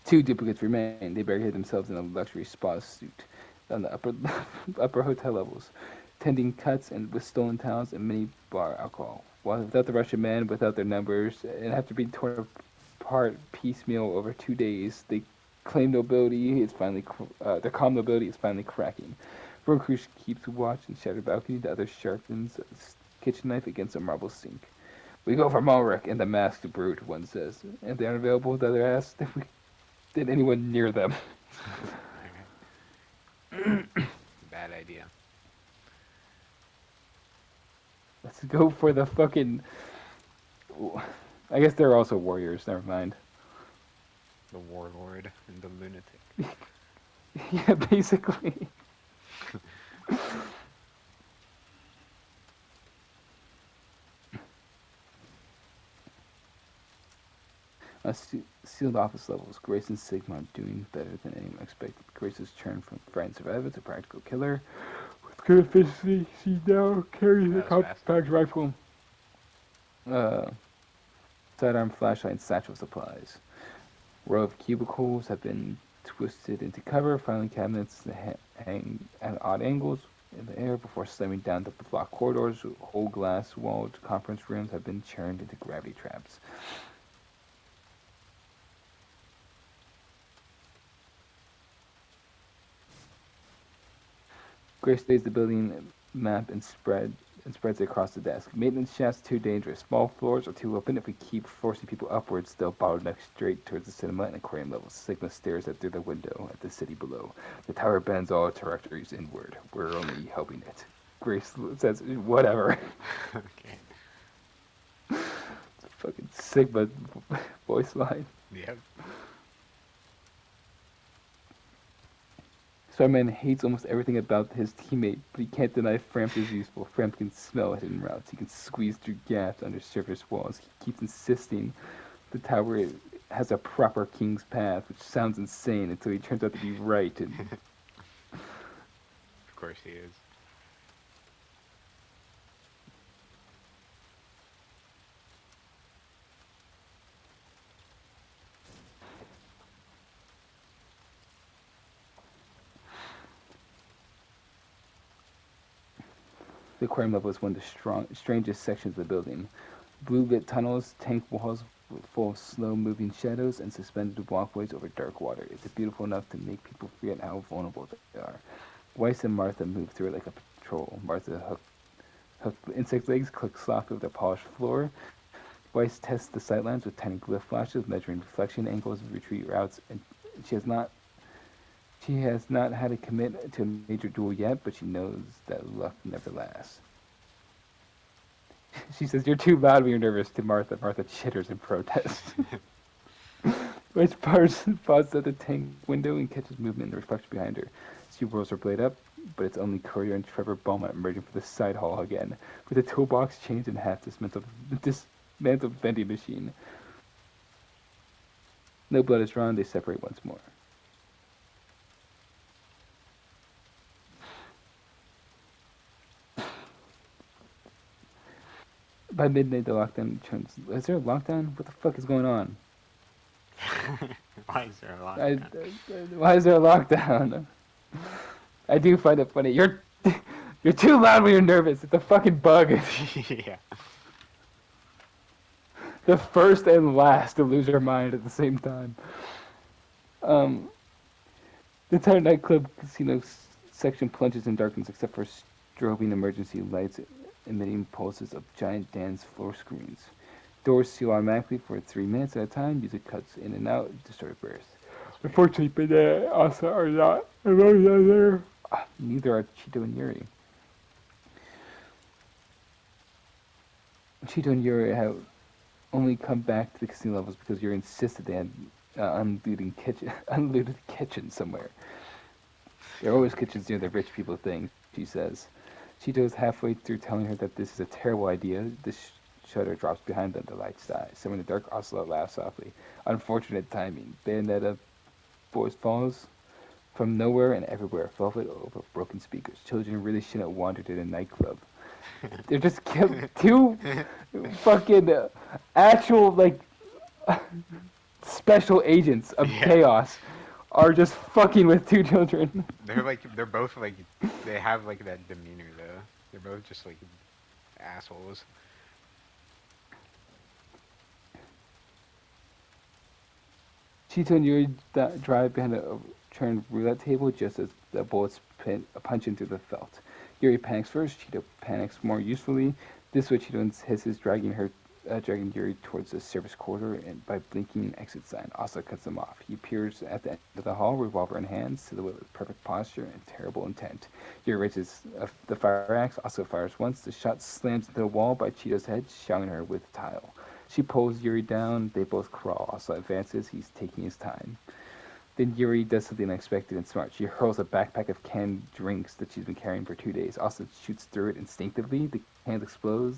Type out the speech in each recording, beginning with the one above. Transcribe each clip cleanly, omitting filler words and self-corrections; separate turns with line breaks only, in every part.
Two duplicates remain. They barricade themselves in a luxury spa suit on the upper hotel levels, tending cuts and with stolen towels and mini bar alcohol. While without the Russian men, without their numbers, and after being torn apart piecemeal over 2 days, they claim nobility is finally their calm nobility is finally cracking. One crew keeps watch in shattered balcony. The other sharpens a kitchen knife against a marble sink. We go for Malric and the masked brute, one says. If they aren't available, the other asks if we did anyone near them.
Bad idea.
Let's go for the fucking. I guess they're also warriors. Never mind.
The warlord and the lunatic.
Yeah, basically. Sealed office levels. Grace and Sigma are doing better than anyone expected. Grace has turned from frightened survivor to practical killer. With good efficiency, she now carries a
That was fast.
compact rifle, uh, sidearm flashlight, and satchel supplies. Row of cubicles have been twisted into cover, filing cabinets hang at odd angles in the air before slamming down the block corridors. Whole glass-walled conference rooms have been churned into gravity traps. Grace lays the building map and spreads it across the desk. Maintenance shafts too dangerous. Small floors are too open. If we keep forcing people upwards, they'll bottleneck straight towards the cinema and aquarium levels. Sigma stares at through the window at the city below. The tower bends all trajectories inward. We're only helping it. Grace says, "Whatever."
Okay.
Fucking Sigma voice line.
Yep.
Starman hates almost everything about his teammate, but he can't deny Framp is useful. Framp can smell hidden routes. He can squeeze through gaps under surface walls. He keeps insisting the tower has a proper king's path, which sounds insane until he turns out to be right. And
Of course he is.
the aquarium level is one of the strangest sections of the building. Blue lit tunnels, tank walls full of slow moving shadows, and suspended walkways over dark water. It's beautiful enough to make people forget how vulnerable they are. Weiss and Martha move through it like a patrol. Martha hooked insect legs click softly with the polished floor. Weiss tests the sightlines with tiny glyph flashes, measuring reflection angles, retreat routes, and she has not she has not had to commit to a major duel yet, but she knows that luck never lasts. She says, "You're too loud when you're nervous," to Martha. Martha chitters in protest. Weiss pauses at the tank window and catches movement in the reflection behind her. She whirls her blade up, but it's only Courier and Trevor Beaumont emerging from the side hall again, with the toolbox changed in half, dismantled vending machine. No blood is drawn, they separate once more. By midnight, the lockdown turns. Is there a lockdown? What the fuck is going on?
Why is there a
I,
lockdown?
why is there a lockdown? I do find it funny. You're too loud when you're nervous. It's a fucking bug.
Yeah.
The first and last to lose your mind at the same time. Um, the entire nightclub casino section plunges in darkness except for strobing emergency lights emitting pulses of giant dance floor screens. Doors seal automatically for 3 minutes at a time. Music cuts in and out, distorted bursts. Unfortunately, but also are not among the other. Neither are Cheeto and Yuri. Cheeto and Yuri have only come back to the casino levels because Yuri insisted they had unlooted kitchen somewhere. There are always kitchens near the rich people thing, she says. Cheeto is halfway through telling her that this is a terrible idea. This shutter drops behind them, the lights die. Somewhere in the dark, Ocelot laughs softly. Unfortunate timing. Bayonetta voice falls from nowhere and everywhere, velvet over broken speakers. Children really shouldn't have wandered in a nightclub. They're just two fucking actual, like, special agents of
Yeah.
chaos are just fucking with two children.
They're both like they have like that demeanor though. They're both just like assholes.
Cheeto and Yuri drive behind a overturned roulette table just as the bullets punch into the felt. Yuri panics first. Cheeto panics more usefully. This way, Cheeto hisses, dragging Yuri towards the service corridor, and by blinking an exit sign, Asa cuts them off. He appears at the end of the hall, revolver in hand, silhouette with perfect posture and terrible intent. Yuri raises the fire axe. Asa fires once. The shot slams into the wall by Cheeto's head, showering her with tile. She pulls Yuri down. They both crawl. Asa advances. He's taking his time. Then Yuri does something unexpected and smart. She hurls a backpack of canned drinks that she's been carrying for 2 days. Asa shoots through it instinctively. The cans explode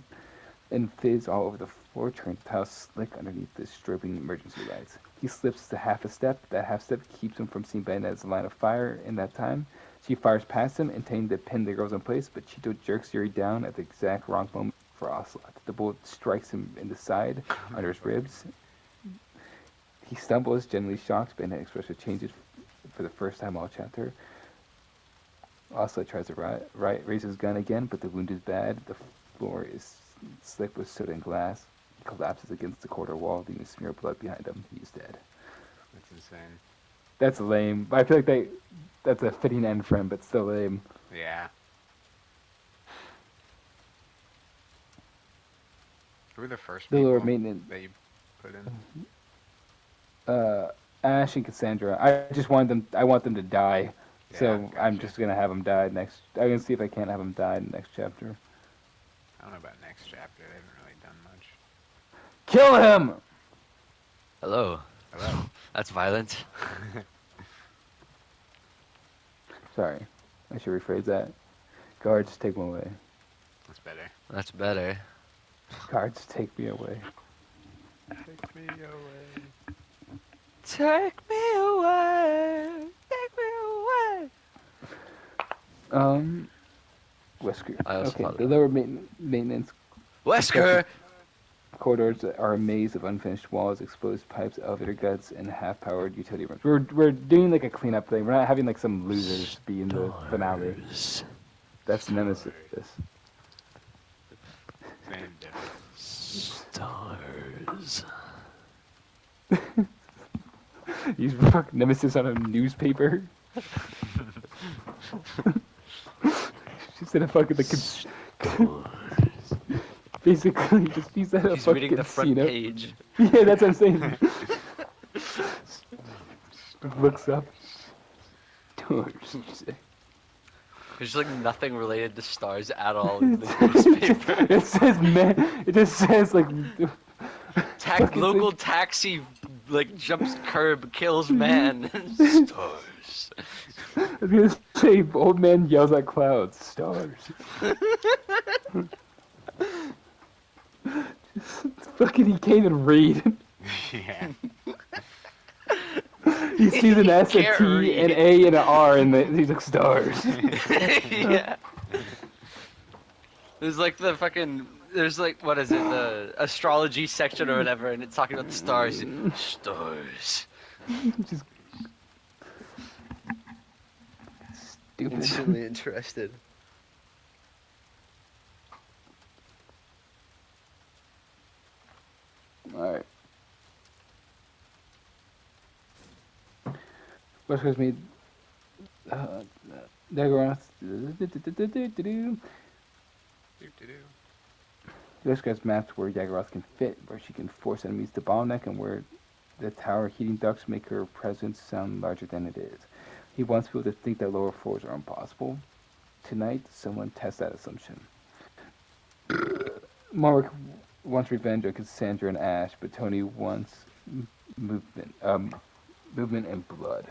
and fizz all over the floor, turning the tile slick underneath the strobing emergency lights. He slips to half a step. That half step keeps him from seeing Bayonet's line of fire in that time. She fires past him, intending to pin the girls in place, but Cheeto jerks Yuri down at the exact wrong moment for Ocelot. The bullet strikes him in the side, under his ribs. He stumbles, generally shocked. Bayonet expression changes for the first time all chapter. Ocelot tries to raise his gun again, but the wound is bad. The floor is slick with soda and glass. He collapses against the corridor wall, leaving a smear of blood behind him. He's dead.
That's insane.
That's lame. I feel like that's a fitting end for him, but still lame.
Yeah. Who were the first
The
people
lower maintenance.
that you put in?
Ash and Cassandra. I want them to die.
Yeah,
So
gotcha.
I'm just gonna have them die next. I'm gonna see if I can't have them die in the next chapter.
I don't know about next chapter. They haven't really done much.
Kill him!
Hello.
Hello.
That's violent.
Sorry, I should rephrase that. Guards, take me away.
That's better.
That's better.
Guards, take me away.
Take me away.
Take me away. Take me away.
Wesker.
I also
Okay,
thought
the
that.
lower maintenance
Wesker!
corridors are a maze of unfinished walls, exposed pipes, elevator guts, and half-powered utility rooms. We're doing like a cleanup thing. We're not having like some losers be in the finale.
Stars.
That's Nemesis.
Same difference.
Stars.
He's fucking Nemesis on a newspaper. She's in a fucking
Stars.
basically just he's at a
He's
fucking
reading the front
casino.
page.
Yeah, that's what I'm saying. Looks up. Doors.
There's like nothing related to stars at all in the newspaper.
It says man. It just says like. fucking
Local
thing.
taxi like jumps curb, kills man. Stars.
I was gonna say old man yells at clouds. Stars. Fucking he can't even read.
Yeah.
He sees an S, a
Can't
T,
read.
an A, and an R, and he's like stars.
Yeah. There's like the fucking. There's like what is it? The astrology section or whatever, and it's talking about the stars. Stars.
Just stupid.
Instantly interested.
All right. Wesker's made Dagorath.
Doo-doo-doo.
Wesker's mapped where Dagorath can fit, where she can force enemies to bottleneck, and where the tower heating ducts make her presence sound larger than it is. He wants people to think that lower floors are impossible. Tonight, someone tests that assumption. Mark wants revenge on Cassandra and Ash, but Tony wants movement and blood.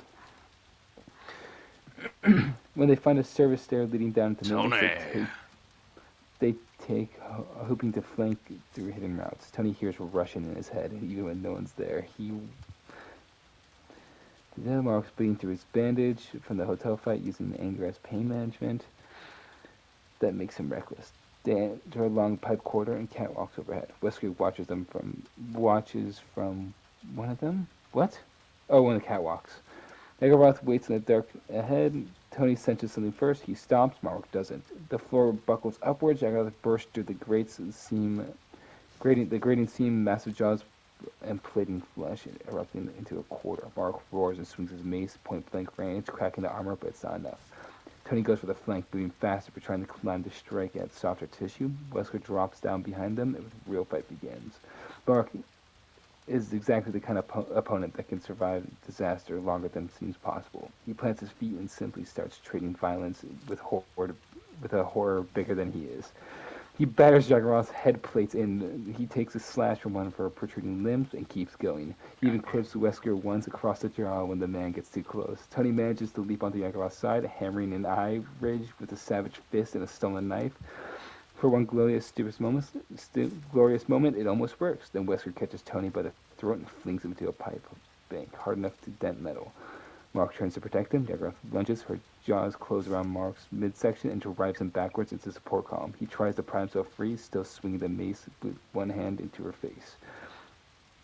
When they find a service stair leading down to maintenance, they take hoping to flank through hidden routes. Tony hears rushing in his head, even when no one's there. Mark's bleeding through his bandage from the hotel fight, using anger as pain management. That makes him reckless. They enter a long pipe corridor and Cat walks overhead. Wesker watches from one of them. What? Oh, one of the catwalks. Megaroth waits in the dark ahead. Tony senses something first. He stops. Mark doesn't. The floor buckles upwards. Megaroth bursts through the grating seam, massive jaws and plating flesh erupting into a quarter. Mark roars and swings his mace, point blank range, cracking the armor, but it's not enough. Tony goes for the flank, moving faster but trying to climb to strike at softer tissue. Wesker drops down behind them, and the real fight begins. Mark is exactly the kind of opponent that can survive disaster longer than seems possible. He plants his feet and simply starts trading violence with a horror bigger than he is. He batters Jaggeroth's head plates in. He takes a slash from one of her protruding limbs and keeps going. He even clips Wesker once across the jaw when the man gets too close. Tony manages to leap onto Jaggeroth's side, hammering an eye ridge with a savage fist and a stolen knife. For one glorious moment, it almost works. Then Wesker catches Tony by the throat and flings him into a pipe bank, hard enough to dent metal. Mark turns to protect him. Jaggeroth lunges. Her jaws close around Mark's midsection and drives him backwards into the support column. He tries to pry himself free, still swinging the mace with one hand into her face.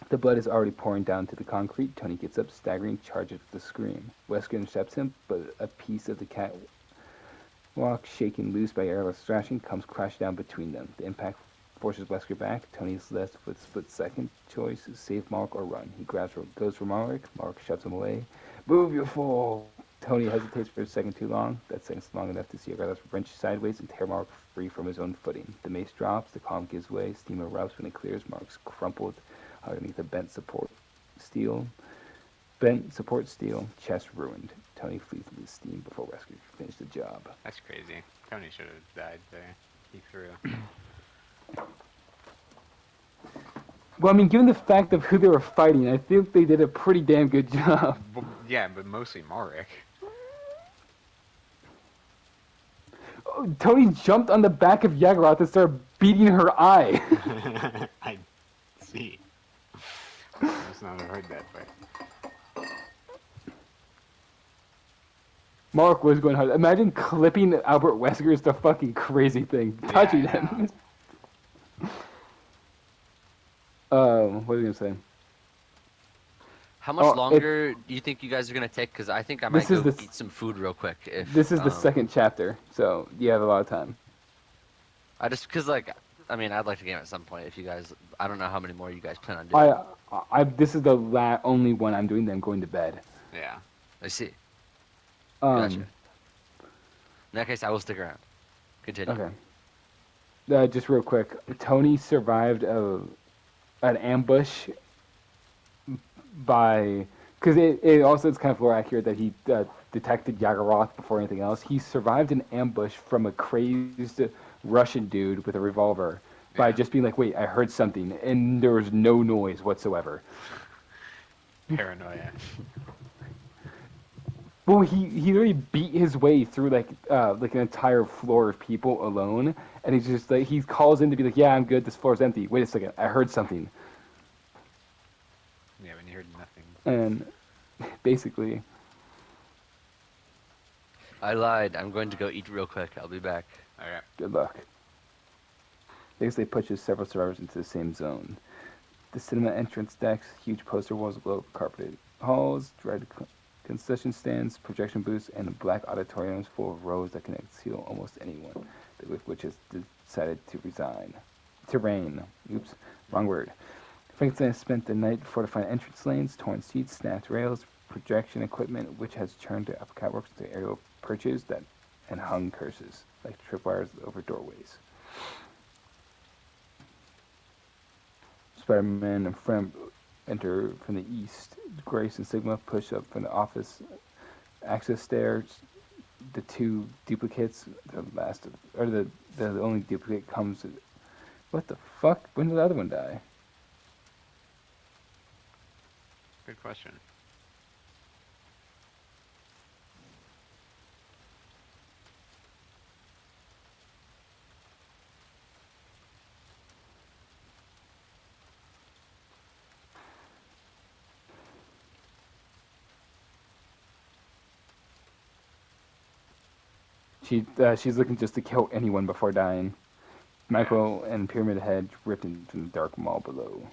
The blood is already pouring down to the concrete. Tony gets up, staggering, charges with a scream. Wesker intercepts him, but a piece of the catwalk, shaken loose by Jaggeroth's thrashing, comes crashing down between them. The impact forces Wesker back. Tony is left with split-second choice: save Mark or run. He goes for Mark. Mark shoves him away. Move, you fool! Tony hesitates for a second too long. That second's long enough to see Jaggeroth wrench sideways and tear Mark free from his own footing. The mace drops. The column gives way. Steam erupts when it clears. Mark's crumpled underneath the bent support steel. Chest ruined. Tony flees into the steam before Wesker finished the job.
That's crazy. Tony should have died there. He threw.
Well, I mean, given the fact of who they were fighting, I think they did a pretty damn good job.
Yeah, but mostly Marek.
Oh, Tony jumped on the back of Jaggeroth and started beating her eye.
I see. I must not have heard that, but...
Mark was going hard. Imagine clipping Albert Wesker is the fucking crazy thing. Touching him. What was I gonna say?
How much longer do you think you guys are gonna take? Because I think I might go eat some food real quick.
This is the second chapter, so you have a lot of time.
Because like, I mean, I'd like to game at some point. If you guys, I don't know how many more you guys plan on doing.
This is the only one I'm doing. Then I'm going to bed.
Yeah.
I see. Gotcha. In that case, I will stick around. Continue.
Okay. Just real quick, Tony survived an ambush because it also is kind of more accurate that he detected Jaggeroth before anything else. He survived an ambush from a crazed Russian dude with a revolver by just being like, wait, I heard something, and there was no noise whatsoever.
Paranoia.
Well, he really beat his way through like an entire floor of people alone, and he's just like, he calls in to be like, yeah, I'm good, this floor's empty. Wait a second, I heard something.
Yeah, when you heard nothing.
And basically,
I lied. I'm going to go eat real quick. I'll be back.
Alright.
Good luck. They pushes several survivors into the same zone. The cinema entrance decks, huge poster walls, low carpeted halls, dread concession stands, projection booths, and black auditoriums full of rows that can conceal almost anyone with which has decided to reign. Oops, wrong word. Frankenstein has spent the night fortifying entrance lanes, torn seats, snapped rails, projection equipment, which has turned the upper catwalks to aerial perches and hung curses, like tripwires over doorways. Spider-Man and Friend enter from the east. Grace and Sigma push up from the office access stairs. The two duplicates, the only duplicate comes. What the fuck? When did the other one die?
Good question.
She's looking just to kill anyone before dying. Michael and Pyramid Head ripped into the dark mall below.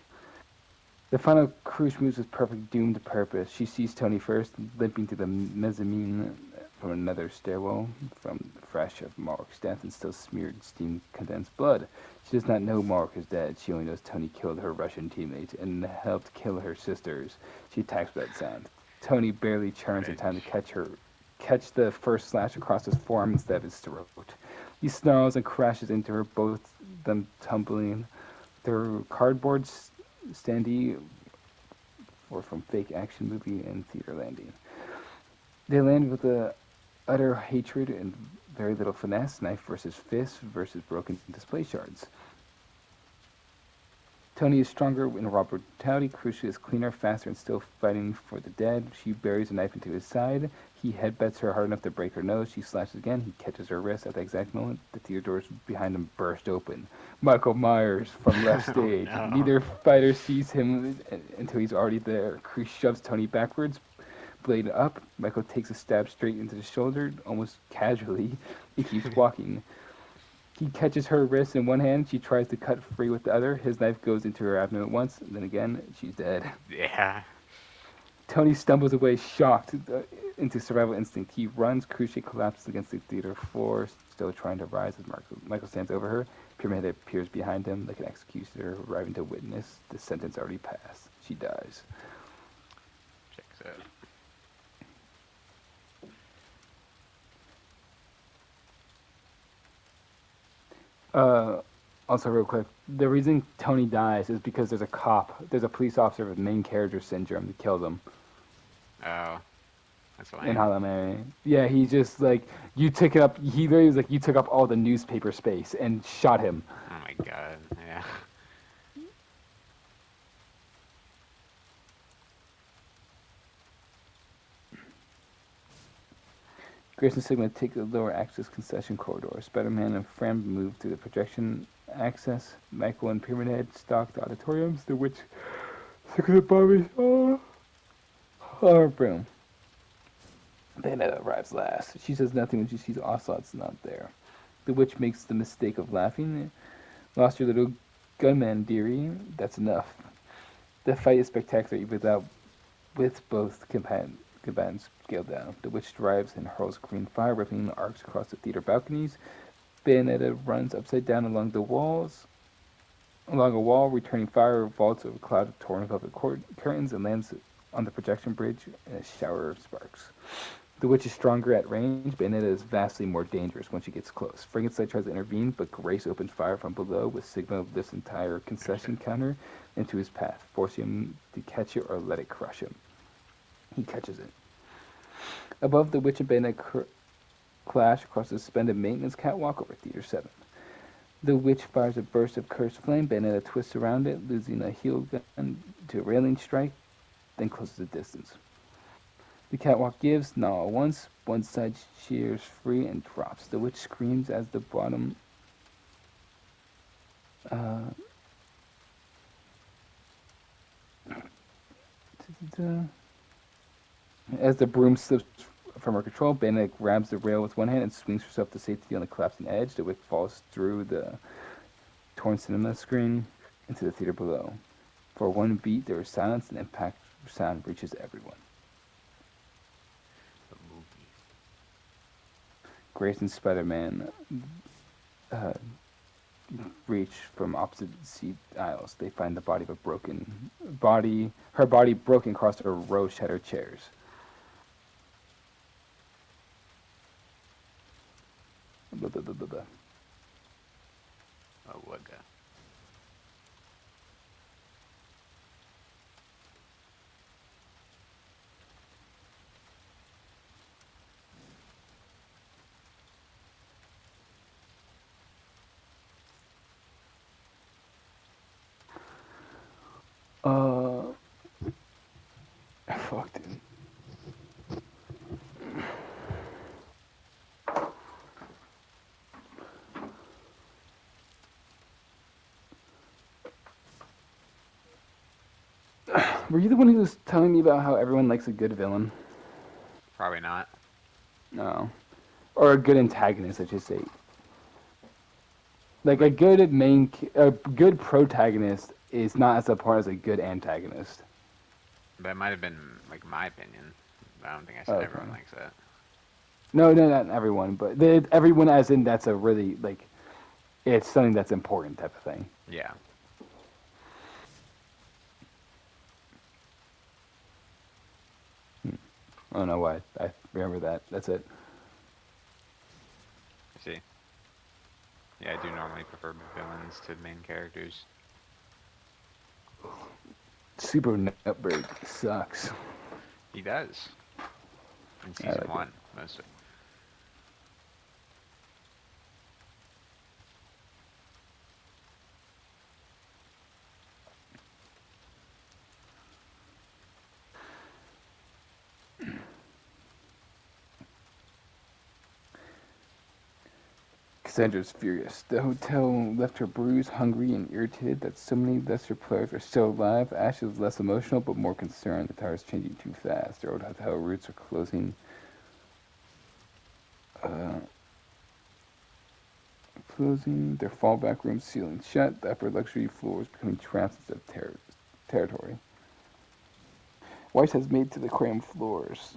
The final cruise moves with perfect doomed purpose. She sees Tony first, limping to the mezzanine from another stairwell, from fresh of Mark's death and still smeared steam condensed blood. She does not know Mark is dead. She only knows Tony killed her Russian teammate and helped kill her sisters. She attacks with that sound. Tony barely churns in time to catch the first slash across his forearm instead of his throat. He snarls and crashes into her, both them tumbling. Their cardboard standee or from fake action movie and theater landing. They land with a utter hatred and very little finesse, knife versus fist versus broken display shards. Tony is stronger in raw brutality. Crucia is cleaner, faster, and still fighting for the dead. She buries a knife into his side. He headbutts her hard enough to break her nose. She slashes again. He catches her wrist. At the exact moment, the theater doors behind him burst open. Michael Myers from left stage.
Oh, no.
Neither fighter sees him until he's already there. Crucia shoves Tony backwards, blade up. Michael takes a stab straight into the shoulder, almost casually. He keeps walking. He catches her wrist in one hand. She tries to cut free with the other. His knife goes into her abdomen once, and then again, she's dead.
Yeah.
Tony stumbles away, shocked into survival instinct. He runs. Crucia collapses against the theater floor, still trying to rise as Michael stands over her. Pyramid Head appears behind him like an executioner arriving to witness the sentence already passed. She dies.
Checks out.
Also, real quick, the reason Tony dies is because there's a police officer with main character syndrome that kills him
Oh. That's
in
lame.
How I Met Mary. Yeah, he just like you took it up. He literally was like you took up all the newspaper space and shot him.
Oh my god. Yeah.
Grace and Sigma take the lower access concession corridor. Spider-Man and Fram move through the projection access. Michael and Pyramid Head stalk the auditoriums. The witch took the Barbie. Broom. Bayonetta arrives last. She says nothing when she sees Ocelot's not there. The witch makes the mistake of laughing. Lost your little gunman, dearie. That's enough. The fight is spectacular with both combatants scaled down. The witch drives and hurls green fire, ripping arcs across the theater balconies. Bayonetta runs upside down along a wall, returning fire, vaults over a cloud of torn velvet curtains, and lands on the projection bridge in a shower of sparks. The witch is stronger at range. Bayonetta is vastly more dangerous when she gets close. Frankenstein tries to intervene, but Grace opens fire from below with Sigma lifts entire concession counter into his path, forcing him to catch it or let it crush him. He catches it. Above, the witch and Bayonetta clash across the suspended maintenance catwalk over Theater 7. The witch fires a burst of cursed flame. Bayonetta twists around it, losing a heel gun to a railing strike, then closes the distance. The catwalk gives, not all at once. One side shears free and drops. The witch screams as the bottom as the broom slips from her control, Bayonetta grabs the rail with one hand and swings herself to safety on the collapsing edge. The witch falls through the torn cinema screen into the theater below. For one beat, there is silence, and impact sound reaches everyone.
The movie.
Grace and Spider-Man reach from opposite seat aisles. They find the body of her body broken across a row of shattered chairs. Blah, blah, blah, blah, blah.
Oh, what the?
Fuck, dude. Were you the one who was telling me about how everyone likes a good villain?
Probably not.
No. Or a good antagonist, I should say. Like a good protagonist is not as apart as a good antagonist.
That might have been like my opinion. I don't think I said
Okay.
everyone likes that.
No, no, not everyone, but everyone as in that's a really like it's something that's important type of thing.
Yeah.
I don't know why I remember that. That's it.
I see. Yeah, I do normally prefer villains to main characters.
Super Nutberg sucks.
He does. In
I
season
like
one, mostly.
Cassandra's furious. The hotel left her bruised, hungry, and irritated that so many lesser players are still alive. Ash is less emotional but more concerned. The tower's changing too fast. Their old hotel routes are closing. Uh, Closing. Their fallback rooms sealing shut. The upper luxury floors becoming traps instead of territory. Weiss has made to the aquarium floors.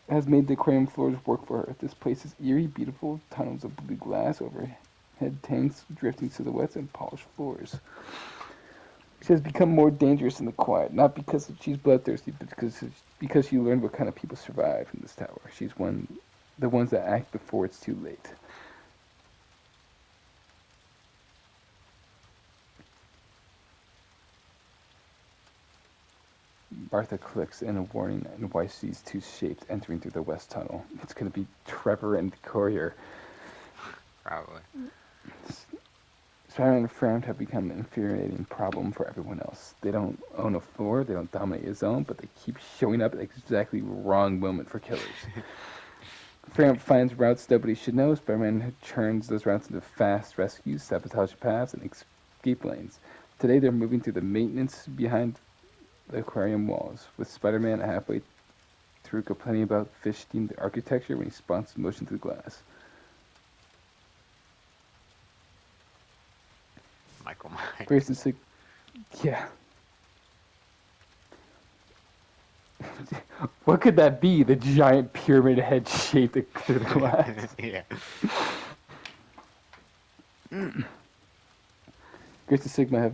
Has made the aquarium floors work for her. This place is eerie, beautiful, tunnels of blue glass, overhead tanks, drifting silhouettes, and polished floors. She has become more dangerous in the quiet, not because she's bloodthirsty, but because she learned what kind of people survive in this tower. She's the ones that act before it's too late. Martha clicks in a warning, and Weiss sees two shapes entering through the west tunnel. It's going to be Trevor and Courier.
Probably.
Spider-Man and Fram have become an infuriating problem for everyone else. They don't own a floor, they don't dominate a zone, but they keep showing up at exactly the wrong moment for killers. Fram finds routes nobody should know. Spider-Man turns those routes into fast rescues, sabotage paths, and escape lanes. Today they're moving through the maintenance behind the aquarium walls, with Spider-Man halfway through complaining about fish-themed architecture when he spots motion through glass.
Michael Myers.
Grayson's like, yeah. What could that be? The giant pyramid head shaped through the glass.
Yeah.
Grace and Sigma have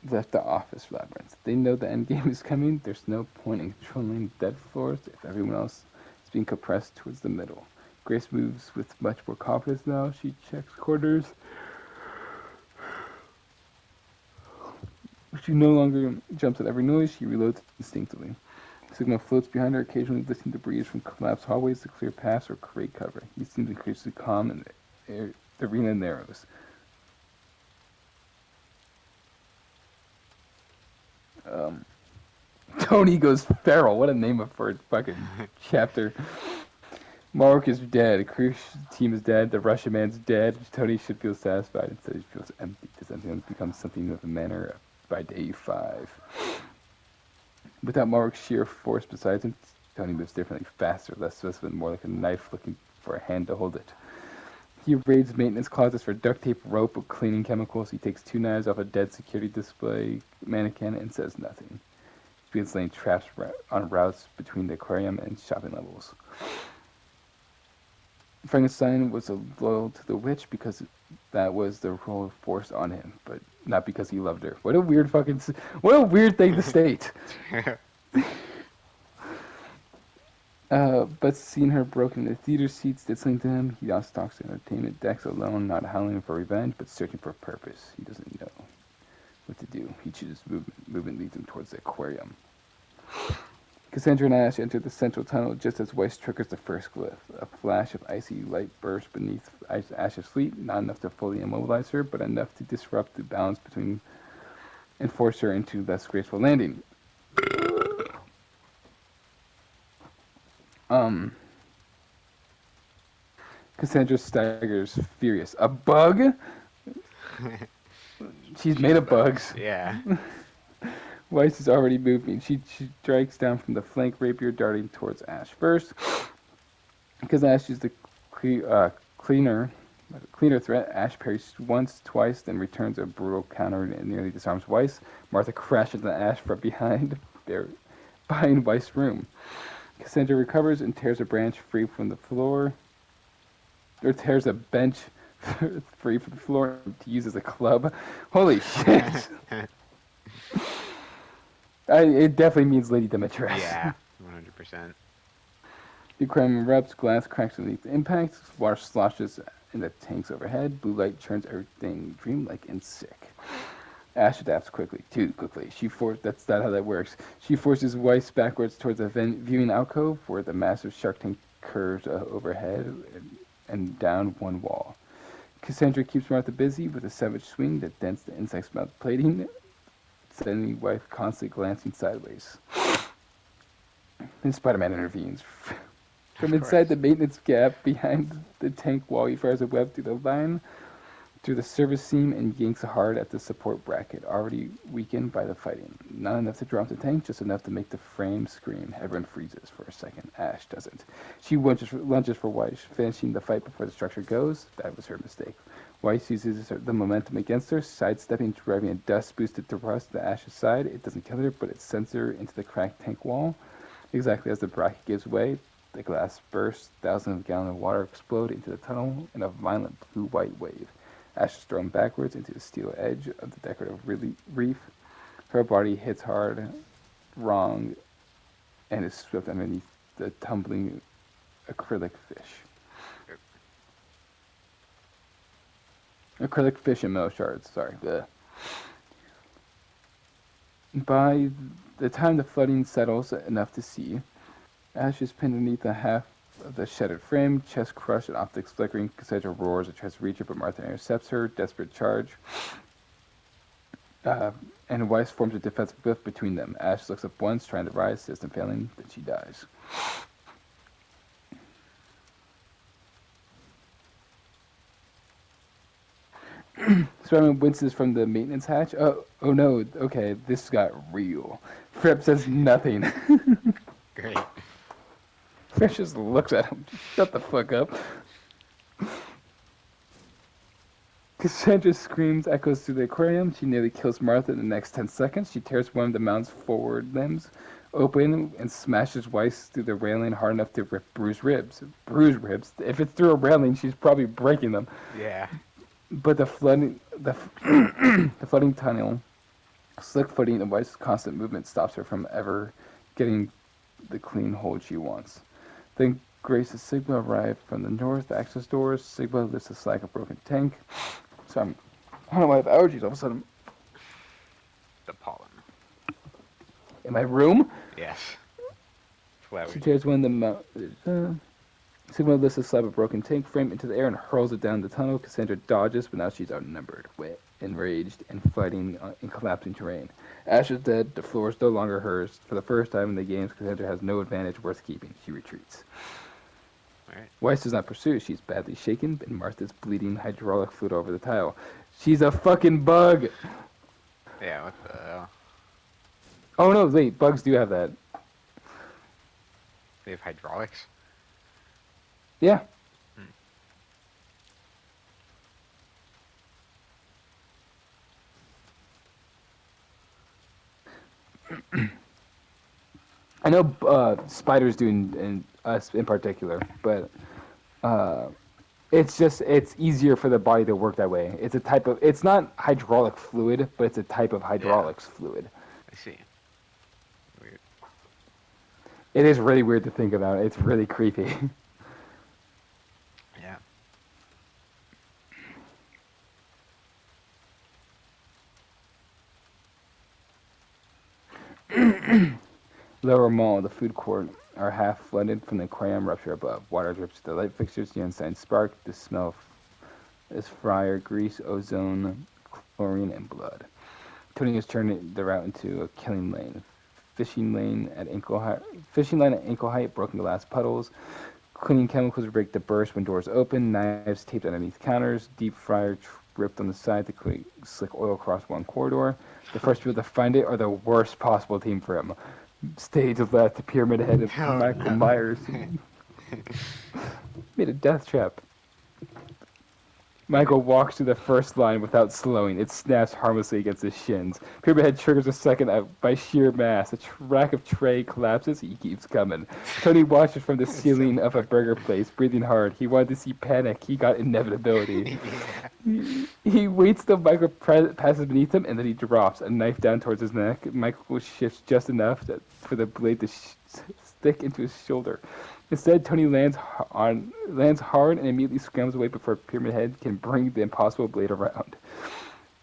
left the office labyrinth. They know the end game is coming. There's no point in controlling dead floors if everyone else is being compressed towards the middle. Grace moves with much more confidence now. She checks corners. She no longer jumps at every noise. She reloads instinctively. Sigma floats behind her, occasionally lifting debris from collapsed hallways to clear paths or create cover. He seems increasingly calm and the arena narrows. Tony goes feral. What a name for a fucking chapter. Mark is dead. Crew's team is dead. The Russian man's dead. Tony should feel satisfied. Instead, he feels empty. This emptiness becomes something of a manner by day 5. Without Mark's sheer force besides him, Tony moves differently, faster, less swift, more like a knife looking for a hand to hold it. He raids maintenance closets for duct tape, rope, or cleaning chemicals. He takes 2 knives off a dead security display mannequin and says nothing. He begins laying traps on routes between the aquarium and shopping levels. Frankenstein was loyal to the witch because that was the role forced on him, but not because he loved her. What a weird thing to state. But seeing her broken in the theater seats did something to him. He now stalks the entertainment decks alone, not howling for revenge, but searching for a purpose. He doesn't know what to do. He chooses movement. Movement leads him towards the aquarium. Cassandra and Ash enter the central tunnel just as Weiss triggers the first glyph. A flash of icy light bursts beneath Ash's fleet, not enough to fully immobilize her, but enough to disrupt the balance between and force her into less graceful landing. Cassandra staggers, furious. A bug? She's made of bugs.
Yeah.
Weiss is already moving. She strikes down from the flank, rapier darting towards Ash first. Because Ash is the cleaner, Like a cleaner threat, Ash parries once, twice, then returns a brutal counter and nearly disarms Weiss. Martha crashes on Ash from behind Weiss' room. Cassandra recovers and tears a branch free from the floor, or tears a bench free from the floor to use as a club. Holy shit! It definitely means Lady Demetress.
Yeah, 100%.
The aquarium erupts, glass cracks beneath the impact, water sloshes in the tanks overhead, blue light turns everything dreamlike and sick. Ash adapts too quickly. That's not how that works. She forces Weiss backwards towards a viewing alcove where the massive shark tank curves overhead and down one wall. Cassandra keeps Martha busy with a savage swing that dents the insect's mouth plating, sending Weiss constantly glancing sideways. Then Spider-Man intervenes. From inside the maintenance gap behind the tank wall, he fires a web through the line, through the service seam, and yanks hard at the support bracket, already weakened by the fighting. Not enough to drop the tank, just enough to make the frame scream. Everyone freezes for a second. Ash doesn't. She lunges for Weiss, finishing the fight before the structure goes. That was her mistake. Weiss uses the momentum against her, sidestepping, driving a dust-boosted thrust to Ash's side. It doesn't kill her, but it sends her into the cracked tank wall. Exactly as the bracket gives way, the glass bursts, thousands of gallons of water explode into the tunnel in a violent blue-white wave. Ash is thrown backwards into the steel edge of the decorative reef. Her body hits hard, wrong, and is swept underneath the tumbling acrylic fish. Acrylic fish and metal shards, sorry. Bleh. By the time the flooding settles enough to see, Ash is pinned beneath the half of the shattered frame, chest crushed and optics flickering. Cassandra roars and tries to reach her, but Martha intercepts her. Desperate charge. And Weiss forms a defensive rift between them. Ash looks up once, trying to rise, system failing, then she dies. Spider-Man winces from the maintenance hatch. Oh no, okay, this got real. Fripp says nothing.
Great.
Fripp just looks at him. Shut the fuck up. Cassandra screams, echoes through the aquarium. She nearly kills Martha in the next 10 seconds. She tears one of the mount's forward limbs open and smashes Weiss through the railing hard enough to rip bruised ribs. Bruised ribs? If it's through a railing, she's probably breaking them.
Yeah.
But the flooding tunnel, slick footing, and Weiss' constant movement stops her from ever getting the clean hold she wants. Then Grace and Sigma arrive from the north, the access doors. Sigma lifts the slack of broken tank. So I don't know why I have allergies all of a sudden.
The pollen.
In my room?
Yes.
She tears one of the Sigma lifts a slab of broken tank frame into the air and hurls it down the tunnel. Cassandra dodges, but now she's outnumbered, wet, enraged, and fighting in collapsing terrain. Ash is dead. The floor is no longer hers. For the first time in the games, Cassandra has no advantage worth keeping. She retreats.
Right.
Weiss does not pursue. She's badly shaken, and Martha's bleeding hydraulic fluid over the tile. She's a fucking bug!
Yeah, what the hell?
Oh no, wait, bugs do have that.
They have hydraulics?
Yeah. I know spiders do in us in particular, but it's easier for the body to work that way. It's not hydraulic fluid, but it's a type of hydraulics fluid.
I see. Weird.
It is really weird to think about. It's really creepy. Lower Mall, the food court, are half flooded from the aquarium rupture above. Water drips to the light fixtures. The inside spark. The smell is fryer, grease, ozone, chlorine, and blood. Tony has turned the route into a killing lane. Fishing line at ankle height. Broken glass puddles. Cleaning chemicals break the burst when doors open. Knives taped underneath counters. Deep fryer ripped on the side to slick oil across one corridor. The first people to find it are the worst possible team for him. Stage left, the pyramid head of Michael Myers. Made a death trap. Michael walks to the first line without slowing. It snaps harmlessly against his shins. Pyramid Head triggers a second out by sheer mass. The rack of tray collapses. He keeps coming. Tony watches from the ceiling of a burger place, breathing hard. He wanted to see panic. He got inevitability.
Yeah.
He waits till Michael passes beneath him, and then he drops a knife down towards his neck. Michael shifts just enough for the blade to stick into his shoulder. Instead, Tony lands hard and immediately scrambles away before Pyramid Head can bring the impossible blade around.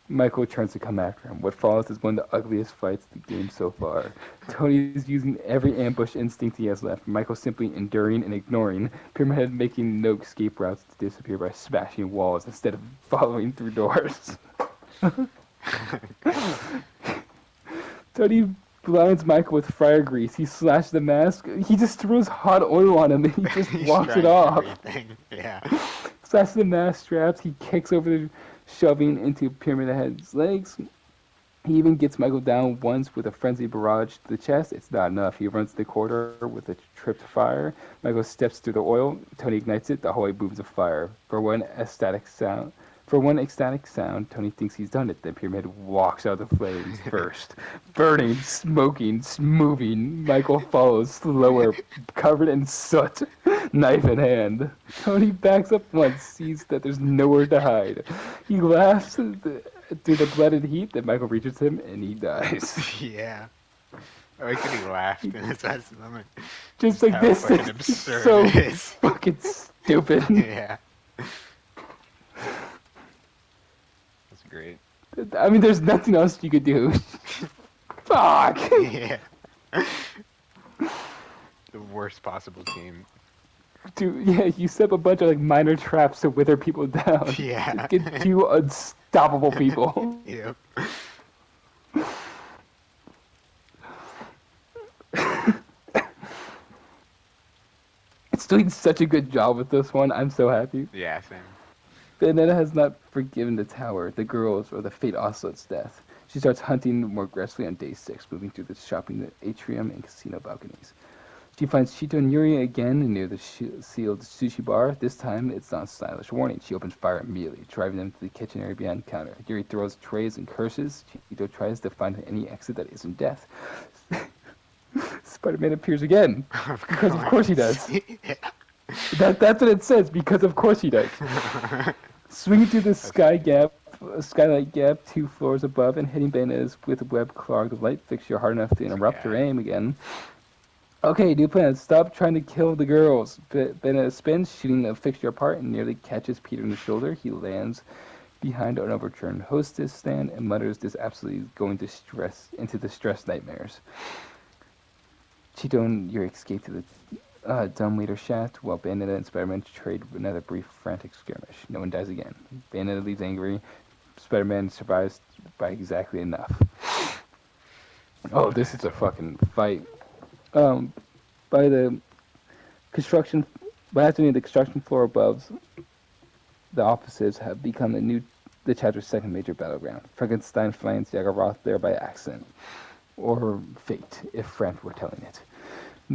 Michael turns to come after him. What follows is one of the ugliest fights in the game so far. Tony is using every ambush instinct he has left. Michael simply enduring and ignoring. Pyramid Head making no escape routes to disappear by smashing walls instead of following through doors. Tony blinds Michael with fryer grease. He slashes the mask. He just throws hot oil on him and he just
He's
walks it
trying
off.
everything. Yeah.
Slashes the mask straps. He kicks over the shoving into Pyramid Head's legs. He even gets Michael down once with a frenzied barrage to the chest. It's not enough. He runs to the corridor with a tripped fire. Michael steps through the oil. Tony ignites it. The hallway booms of fire. For one ecstatic sound, Tony thinks he's done it. Then Pyramid walks out of the flames first. Burning, smoking, moving. Michael follows, slower, covered in soot, knife in hand. Tony backs up once, sees that there's nowhere to hide. He laughs through the blooded heat, then Michael reaches him, and he dies.
Yeah. I like that he laughed in his last moment.
Just like
How
this,
fucking
it's
absurd
so
it is.
fucking stupid.
Yeah. That's great.
I mean, there's nothing else you could do. Fuck!
Yeah. The worst possible team.
Dude, yeah, you set up a bunch of like minor traps to wither people down.
Yeah.
Get two unstoppable people.
Yep.
It's doing such a good job with this one. I'm so happy.
Yeah, same.
Bayonetta has not forgiven the tower, the girls, or the Fate Oslo's death. She starts hunting more aggressively on day 6, moving through the shopping atrium and casino balconies. She finds Chito and Yuri again near the sealed sushi bar. This time, it's not a stylish warning. She opens fire immediately, driving them to the kitchen area behind the counter. Yuri throws trays and curses. Chito tries to find any exit that isn't death. Spider-Man appears again. Because of course he does.
Yeah.
That's what it says, because of course he does. Swinging through the skylight gap 2 floors above and hitting Bayonetta's with a web-clogged light fixture hard enough to interrupt her aim again. Okay, new plan. Stop trying to kill the girls. Bayonetta spins, shooting the fixture apart and nearly catches Peter in the shoulder. He lands behind an overturned hostess stand and mutters this absolutely going to into the stress nightmares. Chito and Yuri escape to the dumb leader shaft, while Bayonetta and Spider-Man trade another brief frantic skirmish. No one dies again. Bayonetta leaves angry. Spider-Man survives by exactly enough. Oh, this is a fucking fight. By the construction floor above, the offices have become the chapter's second major battleground. Frankenstein flanks Yagoroth there by accident. Or fate, if Frank were telling it.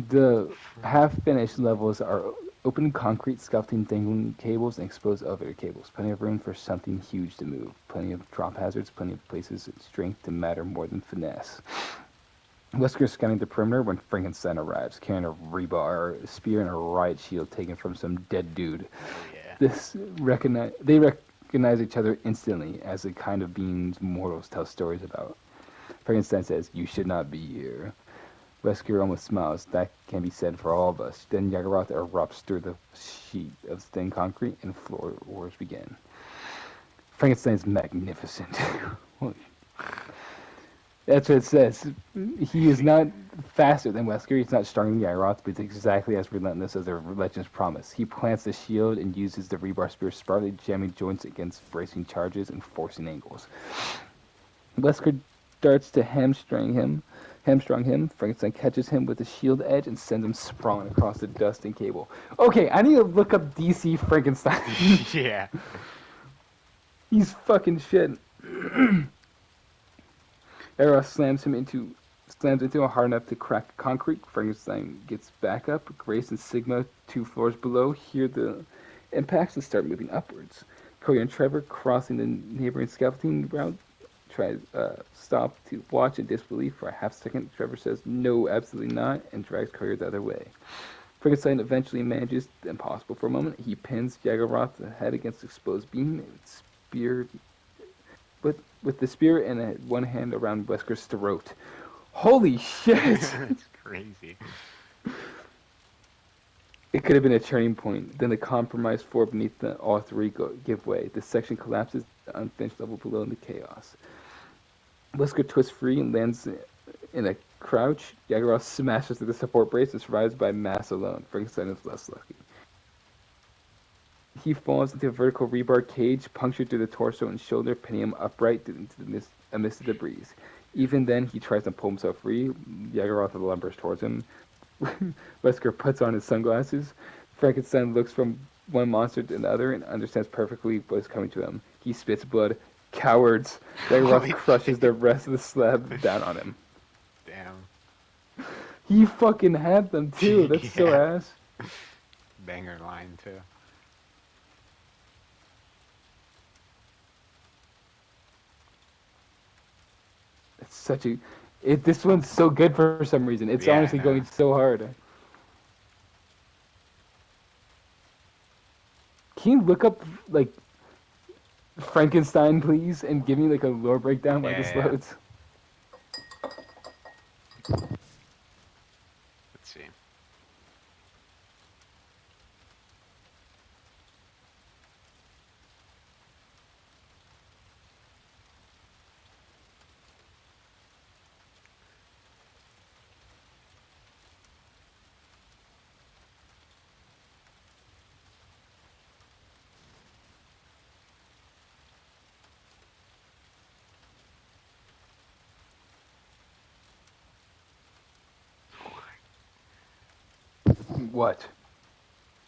The half-finished levels are open concrete, sculpting dangling cables, and exposed elevator cables. Plenty of room for something huge to move. Plenty of drop hazards, plenty of places and strength to matter more than finesse. Wesker is scanning the perimeter when Frankenstein arrives, carrying a rebar, a spear, and a riot shield taken from some dead dude.
Oh, yeah.
They recognize each other instantly as the kind of beings mortals tell stories about. Frankenstein says, "You should not be here." Wesker almost smiles. That can be said for all of us. Then Yagoroth erupts through the sheet of thin concrete and floor wars begin. Frankenstein's magnificent. That's what it says. He is not faster than Wesker. He's not stronger than Yagoroth, but he's exactly as relentless as the legends promise. He plants the shield and uses the rebar spear, smartly jamming joints against bracing charges and forcing angles. Wesker darts to hamstring him. Frankenstein catches him with the shield edge and sends him sprawling across the dust and cable. Okay, I need to look up DC Frankenstein.
Yeah.
He's fucking shit. Eros slams into him hard enough to crack concrete. Frankenstein gets back up. Grace and Sigma, 2 floors below, hear the impacts and start moving upwards. Cody and Trevor, crossing the neighboring scaffolding route, try stop to watch in disbelief for a half second. Trevor says, "No, absolutely not," and drags Courier the other way. Frankenstein eventually manages the impossible for a moment. He pins Jaggeroth's head against the exposed beam and spear with the spear and one hand around Wesker's throat. Holy shit!
That's crazy.
It could have been a turning point. Then the compromised floor beneath all three give way. The section collapses, the unfinished level below in the chaos. Wesker twists free and lands in a crouch. Jaggeroth smashes through the support brace and survives by mass alone. Frankenstein is less lucky. He falls into a vertical rebar cage, punctured through the torso and shoulder, pinning him upright into amidst the debris. Even then, he tries to pull himself free. Jaggeroth lumbers towards him. Wesker puts on his sunglasses. Frankenstein looks from one monster to another and understands perfectly what is coming to him. He spits blood. Cowards! Jaggeroth crushes the rest of the slab down on him.
Damn.
He fucking had them too. That's so
Yeah.
ass.
Banger line too.
It's such a. This one's so good for some reason. It's
Yeah, I
honestly
know.
going so hard. Can you look up like Frankenstein, please, and give me like a lore breakdown while this
Yeah.
loads?
Let's see.
What?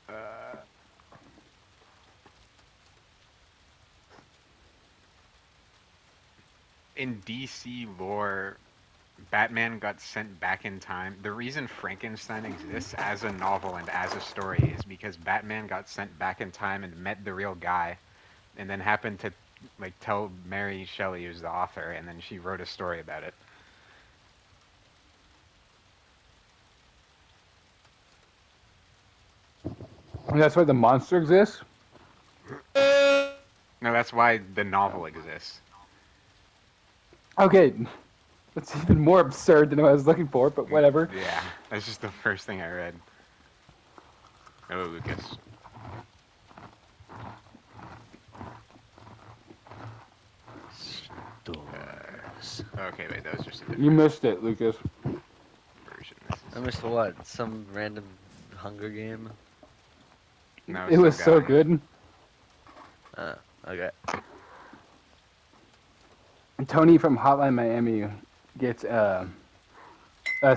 Uh, in DC lore, Batman got sent back in time. The reason Frankenstein exists as a novel and as a story is because Batman got sent back in time and met the real guy, and then happened to like tell Mary Shelley, who's the author, and then she wrote a story about it.
And that's why the monster exists?
No, that's why the novel exists.
Okay. That's even more absurd than what I was looking for, but whatever.
Yeah, that's just the first thing I read. Oh, Lucas.
Doors.
Okay, wait, that was just a
You
different
missed it, Lucas.
version. This
I
is...
missed what? Some random Hunger Game?
No,
It was
some
so
guy.
good.
Okay.
Tony from Hotline Miami gets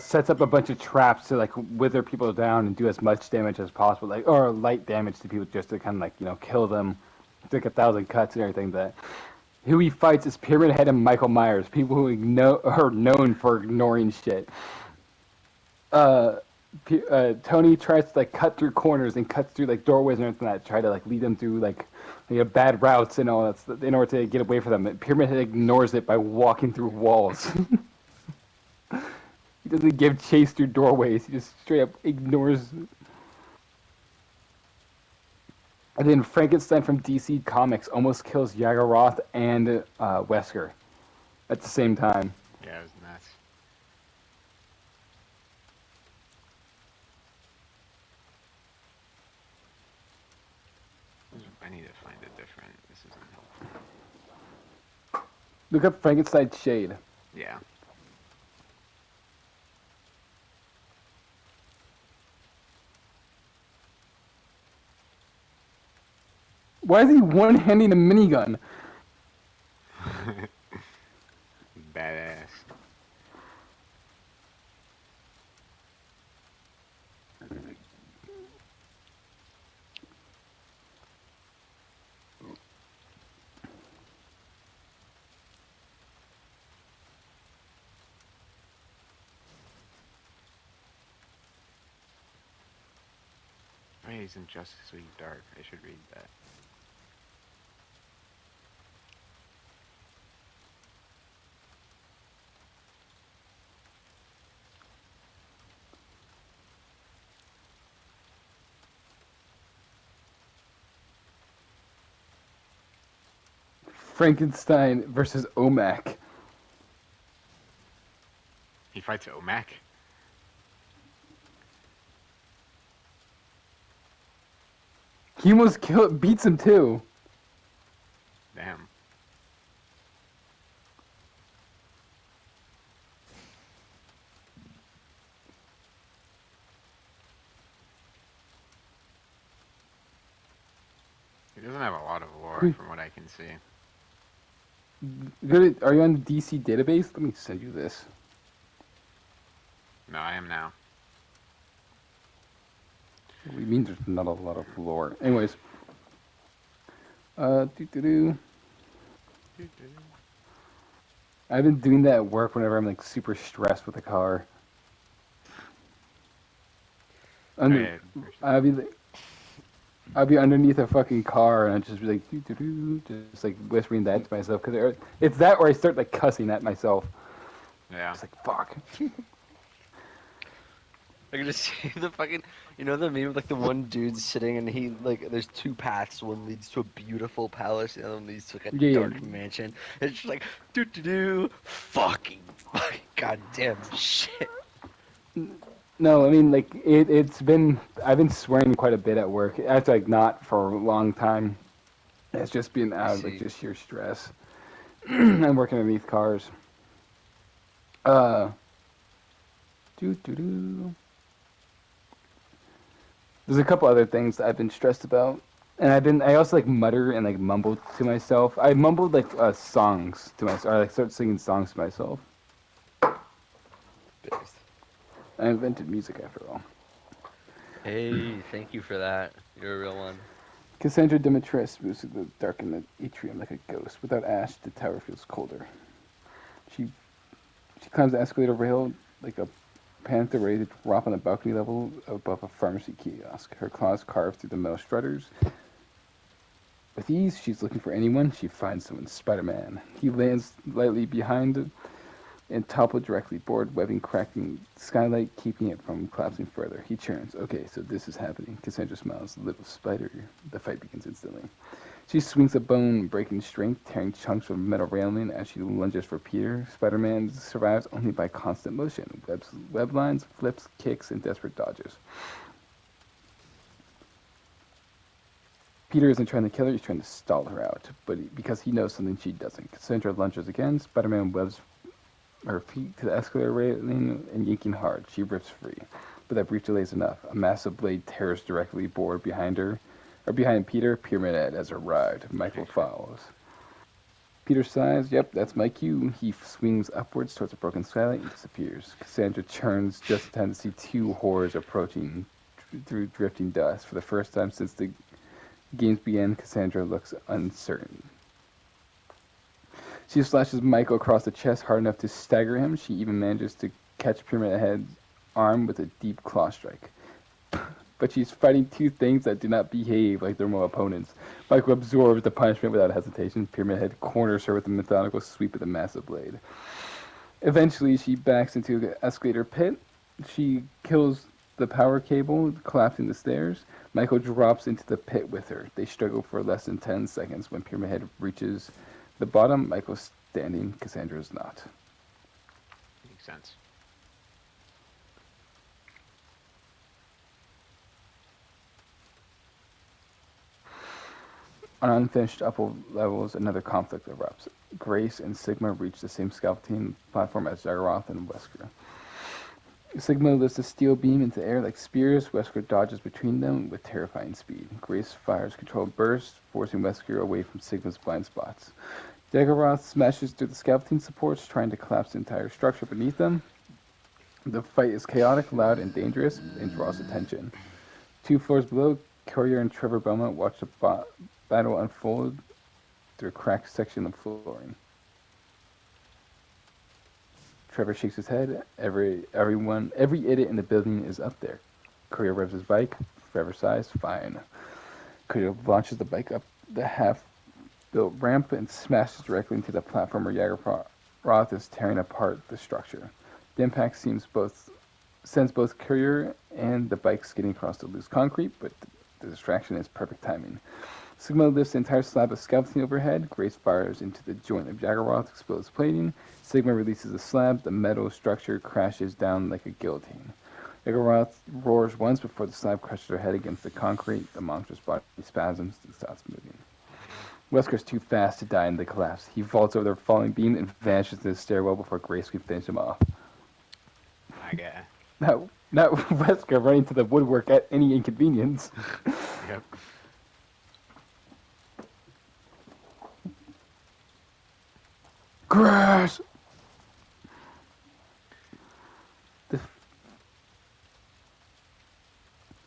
sets up a bunch of traps to like wither people down and do as much damage as possible, like or light damage to people just to kind of like kill them. It's like 1,000 cuts and everything. That who he fights is Pyramid Head and Michael Myers, people who are known for ignoring shit. Tony tries to like cut through corners and cuts through like doorways and everything like that, try to like lead them through like bad routes and all that stuff in order to get away from them. Pyramid Head ignores it by walking through walls. He doesn't give chase through doorways. He just straight up ignores. And then Frankenstein from DC Comics almost kills Jaggeroth and Wesker at the same time.
Yeah, it was nuts. I need to find it different. This isn't helpful.
Look up Frankenstein Shade.
Yeah.
Why is he one-handing a minigun?
Badass. Wait, he's in Justice League Dark. I should read that.
Frankenstein versus Omak.
He fights Omak.
He almost beats him too.
Damn. He doesn't have a lot of lore from what I can see.
Are you on the DC database? Let me send you this.
No, I am now.
We mean there's not a lot of lore. Anyways. I've been doing that at work whenever I'm like super stressed with the car. I'd be underneath a fucking car and I'd just be like, just like whispering that to myself because it's that where I start like cussing at myself.
Yeah.
It's like fuck.
I can just see the fucking, you know the meme of like the one dude sitting and he like there's two paths. One leads to a beautiful palace, the other one leads to like a dark mansion. It's just like fucking goddamn shit.
No, I mean like I've been swearing quite a bit at work. That's like not for a long time. It's just been out of like just sheer stress. I'm working underneath cars. There's a couple other things that I've been stressed about, and I also like mutter and like mumble to myself. I mumbled like songs to myself, or like start singing songs to myself. I invented music after all.
Hey, thank you for that. You're a real one.
Cassandra Demetrius moves through the darkened atrium like a ghost. Without Ash, the tower feels colder. She climbs the escalator rail like a panther ready to drop on the balcony level above a pharmacy kiosk. Her claws carved through the metal strutters. With ease, she's looking for anyone. She finds someone, Spider-Man. He lands lightly behind and toppled directly, board webbing cracking skylight, keeping it from collapsing further. He churns. Okay, so this is happening. Cassandra smiles. Little spider. The fight begins instantly. She swings a bone, breaking strength, tearing chunks of metal railing as she lunges for Peter. Spider-Man survives only by constant motion, web lines, flips, kicks, and desperate dodges. Peter isn't trying to kill her, he's trying to stall her out, because he knows something she doesn't. Cassandra lunges again. Spider-Man webs her feet to the escalator railing and yanking hard. She rips free. But that brief delay is enough. A massive blade tears directly board behind her. Or behind Peter, Pyramid Head has arrived. Michael follows. Peter sighs. Yep, that's my cue. He swings upwards towards a broken skylight and disappears. Cassandra turns just in time to see two horrors approaching through drifting dust. For the first time since the games began, Cassandra looks uncertain. She slashes Michael across the chest hard enough to stagger him. She even manages to catch Pyramid Head's arm with a deep claw strike. But she's fighting two things that do not behave like their more opponents. Michael absorbs the punishment without hesitation. Pyramid Head corners her with a methodical sweep of the massive blade. Eventually, she backs into the escalator pit. She kills the power cable, collapsing the stairs. Michael drops into the pit with her. They struggle for less than 10 seconds. When Pyramid Head reaches the bottom, Michael's standing. Cassandra is not.
Makes sense.
On unfinished upper levels, another conflict erupts. Grace and Sigma reach the same scaffolding platform as Jaggeroth and Wesker. Sigma lifts a steel beam into the air like spears. Wesker dodges between them with terrifying speed. Grace fires controlled bursts, forcing Wesker away from Sigma's blind spots. Jaggeroth smashes through the scaffolding supports, trying to collapse the entire structure beneath them. The fight is chaotic, loud, and dangerous, and draws attention. 2 floors below, Courier and Trevor Beaumont watch the battle unfold through a cracked section of flooring. Trevor shakes his head. Every idiot in the building is up there. Courier revs his bike. Trevor sighs. Fine. Courier launches the bike up the half-built ramp and smashes directly into the platform where Jaggeroth is tearing apart the structure. The impact sends both Courier and the bike skidding across the loose concrete, but the distraction is perfect timing. Sigma lifts the entire slab of skeleton overhead. Grace fires into the joint of Jaggeroth, explodes plating. Sigma releases the slab. The metal structure crashes down like a guillotine. Jaggeroth roars once before the slab crushes her head against the concrete. The monster's body spasms and stops moving. Wesker's too fast to die in the collapse. He vaults over the falling beam and vanishes in the stairwell before Grace can finish him off.
I guess.
Not Wesker running to the woodwork at any inconvenience.
Yep.
Grass!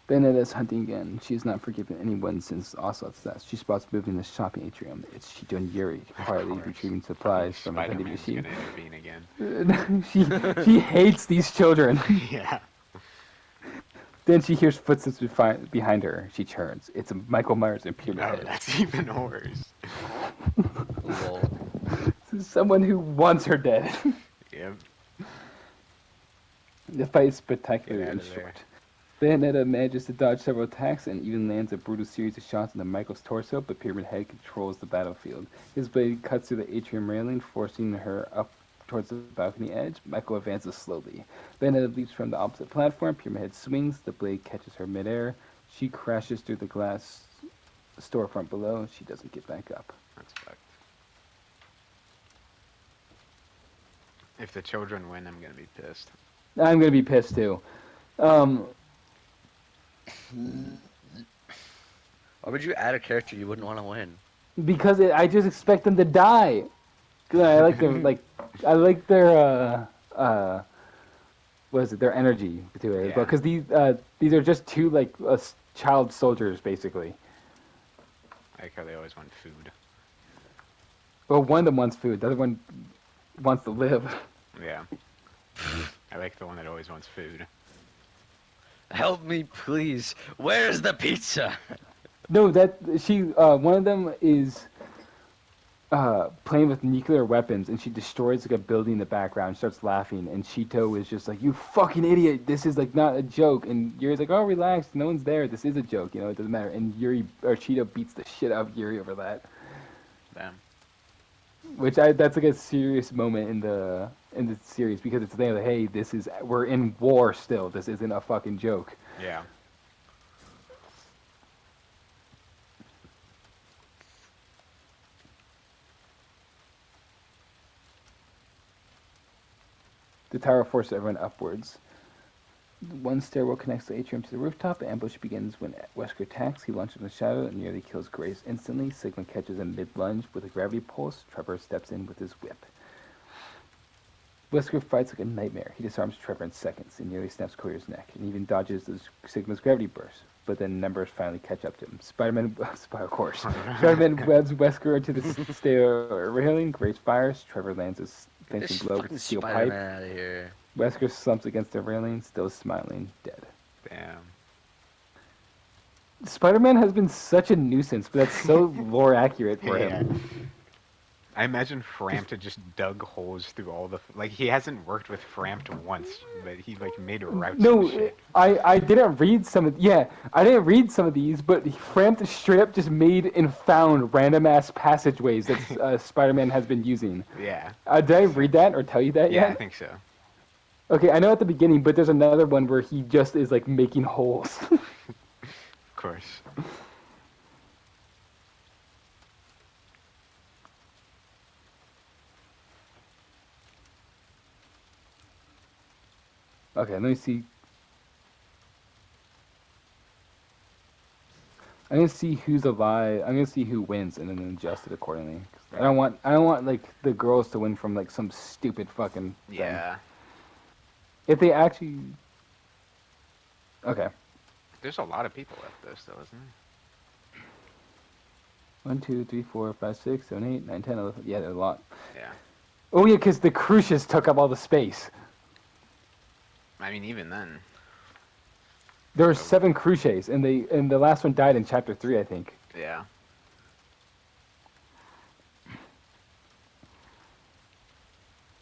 Bayonetta's hunting again. She has not forgiven anyone since Ocelot's death. She spots moving in the shopping atrium. It's Cheeto and Yuri, quietly retrieving supplies from a vending
Spider-Man's
machine.
gonna intervene again.
she hates these children.
Yeah.
Then she hears footsteps behind her. She turns. It's Michael Myers in Pyramid
No,
Head.
that's even worse.
Lol.
This is someone who wants her dead.
Yep.
The fight is spectacular
Get out
and
of there.
short. Bayonetta manages to dodge several attacks and even lands a brutal series of shots into Michael's torso, but Pyramid Head controls the battlefield. His blade cuts through the atrium railing, forcing her up towards the balcony edge. Michael advances slowly. Bayonetta leaps from the opposite platform. Pyramid Head swings. The blade catches her midair. She crashes through the glass storefront below. She doesn't get back up.
That's fucked. If the children win, I'm gonna be pissed.
I'm gonna be pissed too.
Why would you add a character you wouldn't want to win?
Because I just expect them to die. 'Cause I like their I like their what is it? Their energy to it.
Yeah.
Because these are just two child soldiers basically.
I like how they always want food.
Well, one of them wants food. The other one wants to live.
Yeah. I like the one that always wants food.
Help me, please. Where's the pizza?
No, one of them is playing with nuclear weapons, and she destroys a building in the background. Starts laughing, and Cheeto is just like, "You fucking idiot! This is not a joke." And Yuri's like, "Oh, relax. No one's there. This is a joke. It doesn't matter." And Cheeto beats the shit out of Yuri over that.
Damn.
That's a serious moment in the series because it's there. Like, hey, we're in war still. This isn't a fucking joke.
Yeah.
The tower forces everyone upwards. One stairwell connects the atrium to the rooftop. The ambush begins when Wesker attacks. He launches in the shadow and nearly kills Grace instantly. Sigma catches him mid-lunge with a gravity pulse. Trevor steps in with his whip. Wesker fights like a nightmare. He disarms Trevor in seconds and nearly snaps Coyer's neck, and even dodges Sigma's gravity burst. But then numbers finally catch up to him. Spider-Man webs Wesker into the stair railing. Grace fires. Trevor lands his finishing blow with a steel pipe.
Spider-Man out of here.
Wesker slumps against the railing, still smiling, dead.
Damn.
Spider-Man has been such a nuisance, but that's so lore accurate for him.
I imagine Frampt had just dug holes through all the... he hasn't worked with Frampt once, but he, made routes and shit.
I didn't read some of... Yeah, I didn't read some of these, but Frampt straight up just made and found random-ass passageways that Spider-Man has been using.
Yeah.
Did I read that or tell you that yet?
Yeah, I think so.
Okay, I know at the beginning, but there's another one where he just is, making holes.
Of course.
Okay, let me see. I'm gonna see who's alive. I'm gonna see who wins and then adjust it accordingly. I don't want the girls to win from some stupid fucking thing.
Yeah.
If they actually. Okay.
There's a lot of people left this, though, isn't there?
1, 2, 3, 4, 5, 6, 7, 8, 9, 10, 11. Yeah, there's a lot.
Yeah.
Oh yeah, because the Crucius took up all the space.
I mean, even then.
There were 7 Crucius, and the last one died in chapter 3, I think.
Yeah.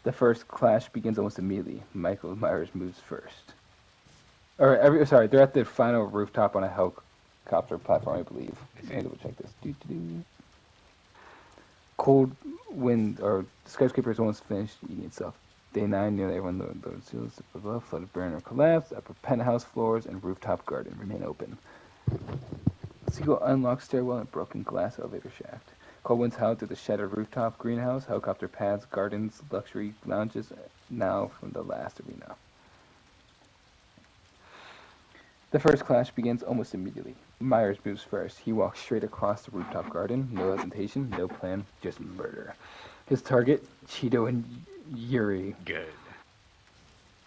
The first clash begins almost immediately. Michael Myers moves first. They're at the final rooftop on a copter platform, I believe.
I
Let
see.
me double check this. Doo-doo-doo. Cold wind, or the skyscraper is almost finished eating itself. Day 9, nearly everyone the seals above flooded, burn, or collapsed. Upper penthouse floors and rooftop garden remain open. Seagull unlocked stairwell and broken glass elevator shaft. Cold winds howled through the shattered rooftop greenhouse, helicopter pads, gardens, luxury lounges, now from the last arena. The first clash begins almost immediately. Myers moves first. He walks straight across the rooftop garden. No hesitation, no plan, just murder. His target, Cheeto and Yuri,
Good.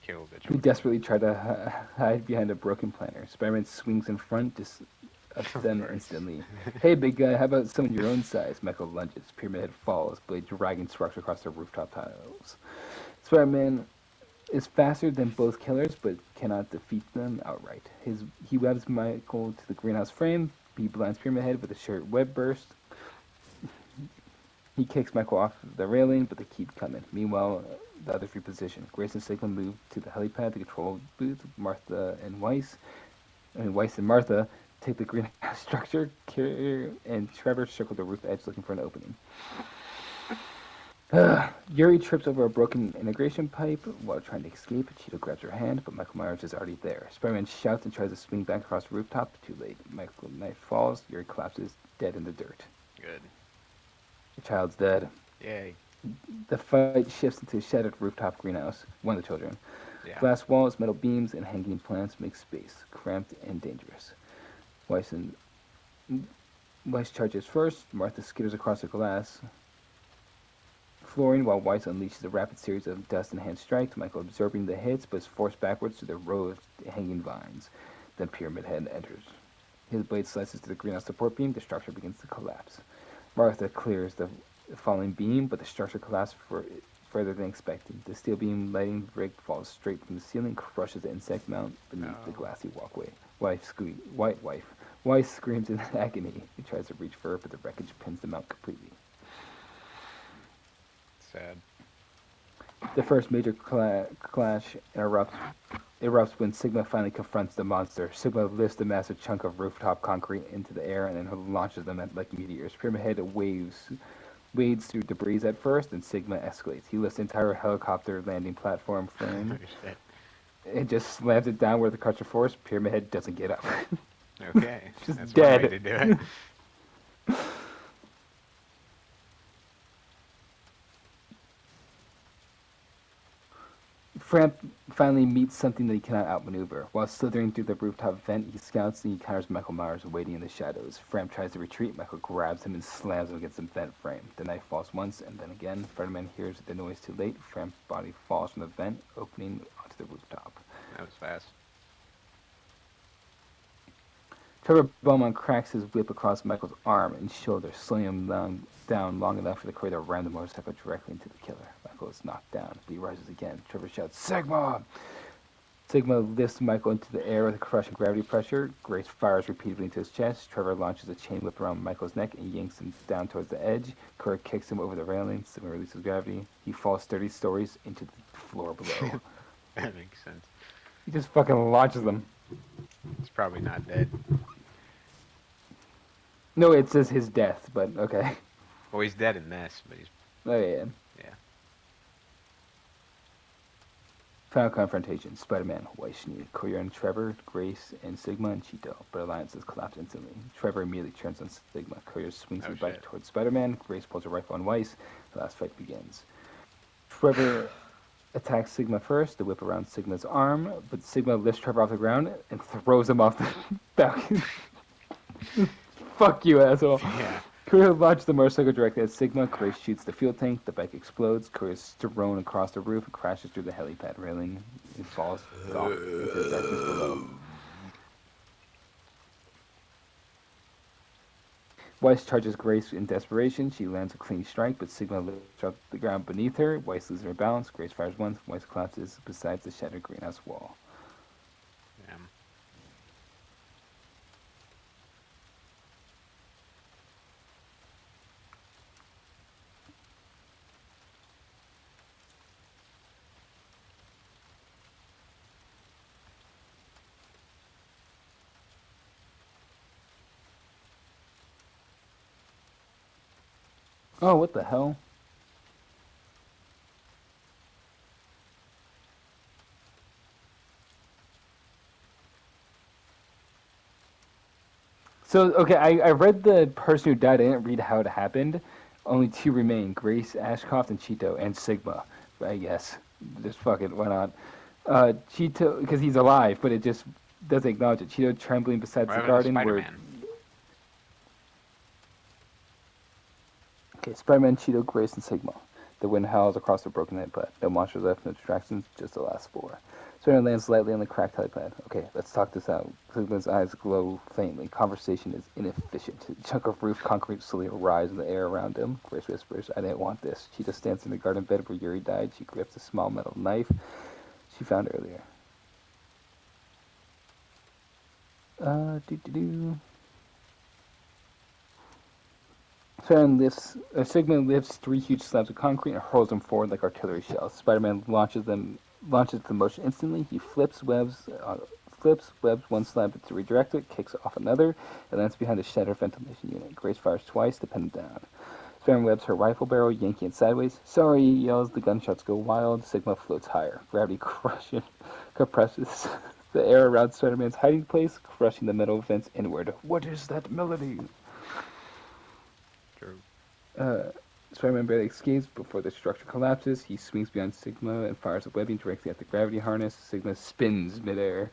Kill the
who
children.
desperately try to hide behind a broken planter. Spider-Man swings in front, of them
course.
instantly. Hey, big guy, how about someone your own size? Michael lunges. Pyramid Head falls, blade dragging sparks across the rooftop tiles. Spider-Man is faster than both killers, but cannot defeat them outright. He webs Michael to the greenhouse frame. He blinds Pyramid Head with a short web burst. He kicks Michael off the railing, but they keep coming. Meanwhile, the others reposition. Grace and Sigma move to the helipad, the control booth. Weiss and Martha take the greenhouse structure. Carrier and Trevor circle the roof edge looking for an opening. Yuri trips over a broken integration pipe while trying to escape. Cheeto grabs her hand, but Michael Myers is already there. Spider-Man shouts and tries to swing back across the rooftop. Too late. Michael Knight falls. Yuri collapses, dead in the dirt.
Good.
The child's dead.
Yay.
The fight shifts into a shattered rooftop greenhouse. One of the children.
Yeah.
Glass walls, metal beams, and hanging plants make space cramped and dangerous. Weiss charges first. Martha skitters across the glass flooring while Weiss unleashes a rapid series of dust and hand strikes. Michael absorbing the hits, but is forced backwards through the row of hanging vines. Then Pyramid Head enters. His blade slices through the greenhouse support beam. The structure begins to collapse. Martha clears the falling beam, but the structure collapses further than expected. The steel beam lighting rig falls straight from the ceiling, crushes the insect mount beneath the glassy walkway. Weiss screams in agony. He tries to reach for her, but the wreckage pins the mount completely.
Sad.
The first major clash erupts when Sigma finally confronts the monster. Sigma lifts a massive chunk of rooftop concrete into the air and then launches them like meteors. Pyramid Head wades through debris at first, and Sigma escalates. He lifts the entire helicopter landing platform frame
Shit.
and just slams it down where the cuts are forced. Pyramid Head doesn't get up.
Okay.
Just
That's
dead.
one way to do it.
Framp finally meets something that he cannot outmaneuver. While slithering through the rooftop vent, he scouts and he encounters Michael Myers waiting in the shadows. Framp tries to retreat. Michael grabs him and slams him against the vent frame. The knife falls once and then again. Spider-Man hears the noise too late. Framp's body falls from the vent, opening onto the rooftop.
That was fast.
Trevor Beaumont cracks his whip across Michael's arm and shoulder, slowing him down long enough for the courier to ram the motorcycle directly into the killer. Michael is knocked down, but he rises again. Trevor shouts, "Sigma!" Sigma lifts Michael into the air with a crushing gravity pressure. Grace fires repeatedly into his chest. Trevor launches a chain whip around Michael's neck and yanks him down towards the edge. Courier kicks him over the railing. Sigma releases gravity. He falls 30 stories into the floor below.
That makes sense.
He just fucking launches them.
He's probably not dead.
No, it says his death, but okay.
Well, he's dead in this, but he's...
Oh, yeah.
Yeah.
Final confrontation. Spider-Man, Weiss, Courier and Trevor, Grace, and Sigma and Cheeto. But alliances collapse instantly. Trevor immediately turns on Sigma. Courier swings his bike towards Spider-Man. Grace pulls a rifle on Weiss. The last fight begins. Trevor attacks Sigma first, the whip around Sigma's arm, but Sigma lifts Trevor off the ground and throws him off the balcony. Fuck you, asshole.
Yeah.
Courier launches the motorcycle directly at Sigma. Grace shoots the fuel tank. The bike explodes. Courier is thrown across the roof and crashes through the helipad railing. He falls off into the darkness below. Weiss charges Grace in desperation. She lands a clean strike, but Sigma lifts up the ground beneath her. Weiss loses her balance. Grace fires once. Weiss collapses beside the shattered greenhouse wall.
Damn.
Oh, what the hell? So, okay, I read the person who died. I didn't read how it happened. Only two remain: Grace Ashcroft and Cheeto, and Sigma. I guess. Just fuck it. Why not? Cheeto, because he's alive, but it just doesn't acknowledge it. Cheeto trembling beside
What
the
happened to
garden where.
Spider-Man?
Okay, Spider-Man, Cheeto, Grace, and Sigma. The wind howls across the broken headpad. No monsters left, no distractions, just the last four. Spider-Man lands lightly on the cracked helipad. Okay, let's talk this out. Sigma's eyes glow faintly. Conversation is inefficient. A chunk of roof concrete slowly arises in the air around him. Grace whispers, I didn't want this. Cheetah stands in the garden bed where Yuri died. She grips a small metal knife she found earlier. Doo-doo-doo. Sigma lifts three huge slabs of concrete and hurls them forward like artillery shells. Spider-Man launches the motion instantly. He flips webs one slab to redirect it, kicks off another, and lands behind a shattered ventilation unit. Grace fires twice to pin it down. Spider-Man webs her rifle barrel, yanking it sideways. Sorry, he yells. The gunshots go wild. Sigma floats higher. Gravity compresses the air around Spider-Man's hiding place, crushing the metal vents inward. What is that melody?
True.
Spider-Man barely escapes before the structure collapses. He swings beyond Sigma and fires a webbing directly at the gravity harness. Sigma spins midair.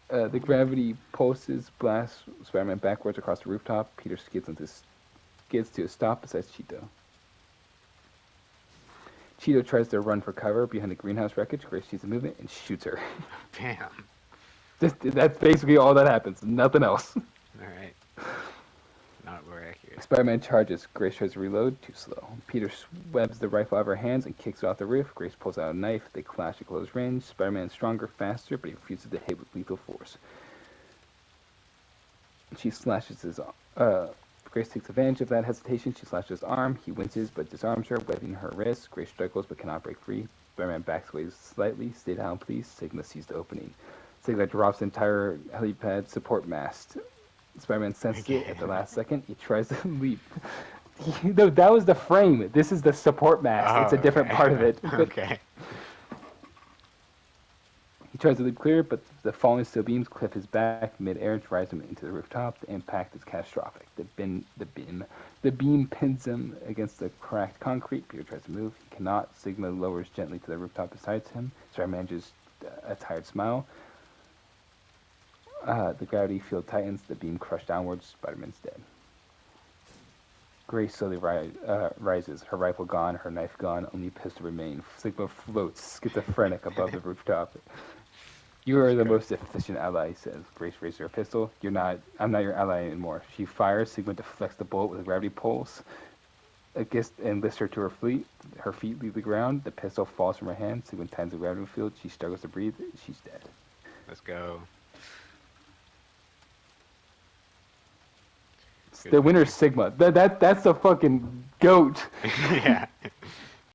The gravity pulses blasts Spider-Man backwards across the rooftop. Peter skids to a stop beside Cheeto. Cheeto tries to run for cover behind the greenhouse wreckage. Grace sees the movement and shoots her.
Damn.
That's basically all that happens. Nothing else.
Alright. Not very accurate.
Spider-Man charges. Grace tries to reload. Too slow. Peter webs the rifle out of her hands and kicks it off the roof. Grace pulls out a knife. They clash at close range. Spider-Man is stronger, faster, but he refuses to hit with lethal force. She slashes his Grace takes advantage of that hesitation. She slashes his arm. He winces but disarms her, webbing her wrist. Grace struggles but cannot break free. Spider-Man backs away slightly. Stay down, please. Sigma sees the opening. Sigma drops the entire helipad support mast. Spider-Man senses it at the last second. He tries to leap. No, that was the frame. This is the support mast. It's a different part of it.
Okay.
He tries to leap clear, but the falling steel beams clip his back mid-air and drives him into the rooftop. The impact is catastrophic. The beam pins him against the cracked concrete. Peter tries to move. He cannot. Sigma lowers gently to the rooftop beside him. Spider-Man manages a tired smile. The gravity field tightens. The beam crushed downwards. Spider-Man's dead. Grace slowly rises. Her rifle gone, her knife gone, only pistol remain. Sigma floats, schizophrenic, above the rooftop. You are the most efficient ally, he says. Grace raises her pistol. I'm not your ally anymore. She fires. Sigma deflects the bullet with a gravity pulse. And lifts her to her feet. Her feet leave the ground. The pistol falls from her hand. Sigma tightens the gravity field. She struggles to breathe. She's dead.
Let's go.
The winner's Sigma. That's the fucking goat.
Yeah.